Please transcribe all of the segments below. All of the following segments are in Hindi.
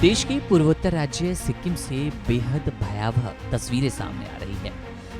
देश के पूर्वोत्तर राज्य सिक्किम से बेहद भयावह तस्वीरें सामने आ रही है।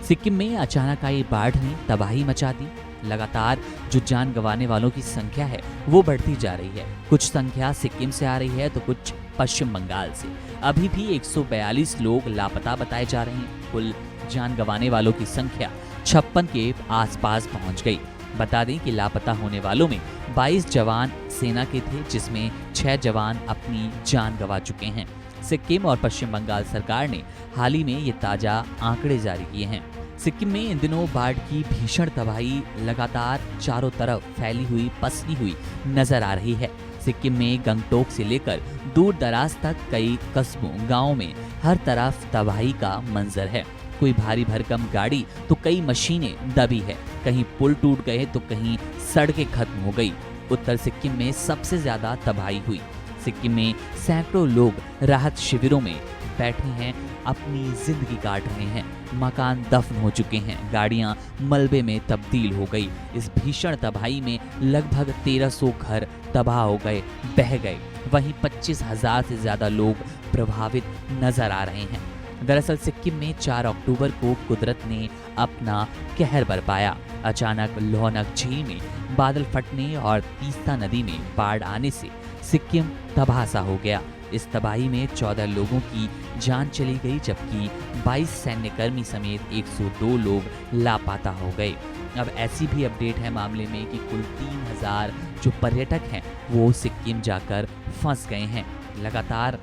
सिक्किम में अचानक आई बाढ़ ने तबाही मचा दी। लगातार जो जान गंवाने वालों की संख्या है वो बढ़ती जा रही है। कुछ संख्या सिक्किम से आ रही है तो कुछ पश्चिम बंगाल से। अभी भी 142 लोग लापता बताए जा रहे हैं। कुल जान गंवाने वालों की संख्या 56 के आसपास पहुंच गई। बता दें कि लापता होने वालों में 22 जवान सेना के थे, जिसमें 6 जवान अपनी जान गंवा चुके हैं। सिक्किम और पश्चिम बंगाल सरकार ने हाल ही में ये ताजा आंकड़े जारी किए हैं। सिक्किम में इन दिनों बाढ़ की भीषण तबाही लगातार चारों तरफ फैली हुई पसरी हुई नजर आ रही है। सिक्किम में गंगटोक से लेकर दूर दराज तक कई कस्बों गांवों में हर तरफ तबाही का मंजर है। कोई भारी भरकम गाड़ी तो कई मशीनें दबी है, कहीं पुल टूट गए तो कहीं सड़कें खत्म हो गई। उत्तर सिक्किम में सबसे ज्यादा तबाही हुई। सिक्किम में सैकड़ों लोग राहत शिविरों में बैठे हैं, अपनी जिंदगी काट रहे हैं। मकान दफन हो चुके हैं, गाड़ियां मलबे में तब्दील हो गई। इस भीषण तबाही में लगभग 1300 घर तबाह हो गए, बह गए। वहीं 25,000 से ज्यादा लोग प्रभावित नजर आ रहे हैं। दरअसल सिक्किम में 4 अक्टूबर को कुदरत ने अपना कहर बरपाया। अचानक लोहनक झील में बादल फटने और तीस्ता नदी में बाढ़ आने से सिक्किम तबाह हो गया। इस तबाही में 14 लोगों की जान चली गई, जबकि 22 सैन्यकर्मी समेत 102 लोग लापता हो गए। अब ऐसी भी अपडेट है मामले में कि कुल 3000 जो पर्यटक हैं वो सिक्किम जाकर फंस गए हैं। लगातार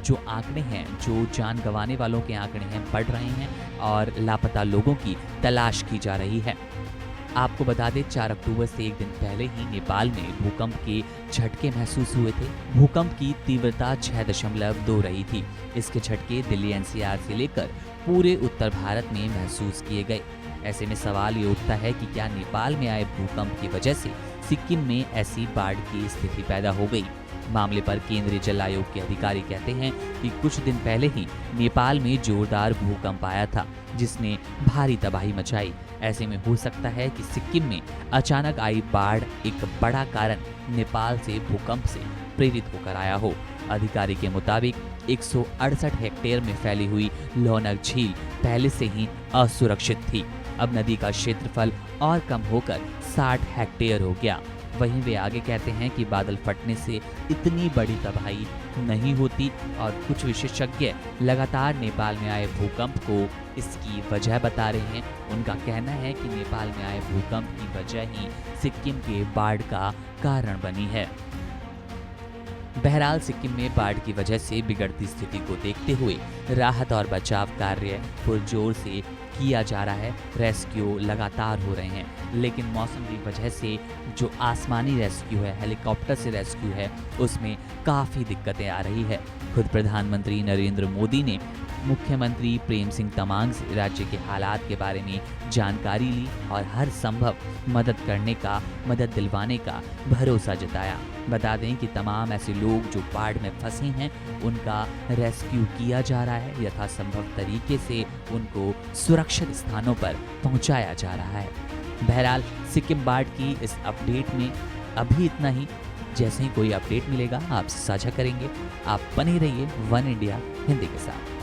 जो आंकड़े हैं, जो जान गंवाने वालों के आंकड़े हैं, बढ़ रहे हैं और लापता लोगों की तलाश की जा रही है। आपको बता दें 4 अक्टूबर से एक दिन पहले ही नेपाल में भूकंप के झटके महसूस हुए थे। भूकंप की तीव्रता 6.2 रही थी। इसके झटके दिल्ली एनसीआर से लेकर पूरे उत्तर भारत में महसूस किए गए। ऐसे में सवाल ये उठता है कि क्या नेपाल में आए भूकंप की वजह से सिक्किम में ऐसी बाढ़ की स्थिति पैदा हो गई। मामले पर केंद्रीय जल आयोग के अधिकारी कहते हैं कि कुछ दिन पहले ही नेपाल में जोरदार भूकंप आया था, जिसने भारी तबाही मचाई। ऐसे में हो सकता है कि सिक्किम में अचानक आई बाढ़ एक बड़ा कारण नेपाल से भूकंप से प्रेरित होकर आया हो। अधिकारी के मुताबिक 168 हेक्टेयर में फैली हुई लोहनक झील पहले से ही असुरक्षित थी। अब नदी का क्षेत्रफल और कम होकर 60 हेक्टेयर हो गया। वहीं वे आगे कहते हैं कि बादल फटने से इतनी बड़ी तबाही नहीं होती और कुछ विशेषज्ञ लगातार नेपाल में आए भूकंप को इसकी वजह बता रहे हैं। उनका कहना है कि नेपाल में आए भूकंप की वजह ही सिक्किम के बाढ़ का कारण बनी है। बहरहाल सिक्किम में बाढ़ की वजह से बिगड़ती स्थिति को देखते हुए राहत और बचाव कार्य पुरजोर से किया जा रहा है। रेस्क्यू लगातार हो रहे हैं, लेकिन मौसम की वजह से जो आसमानी रेस्क्यू है, हेलीकॉप्टर से रेस्क्यू है, उसमें काफ़ी दिक्कतें आ रही है। खुद प्रधानमंत्री नरेंद्र मोदी ने मुख्यमंत्री प्रेम सिंह तमांग से राज्य के हालात के बारे में जानकारी ली और हर संभव मदद दिलवाने का भरोसा जताया। बता दें कि तमाम ऐसे लोग जो बाढ़ में फंसे हैं उनका रेस्क्यू किया जा रहा है। यथासंभव तरीके से उनको सुरक्षित स्थानों पर पहुंचाया जा रहा है। बहरहाल सिक्किम बाढ़ की इस अपडेट में अभी इतना ही। जैसे ही कोई अपडेट मिलेगा आपसे साझा करेंगे। आप बने रहिए वन इंडिया हिंदी के साथ।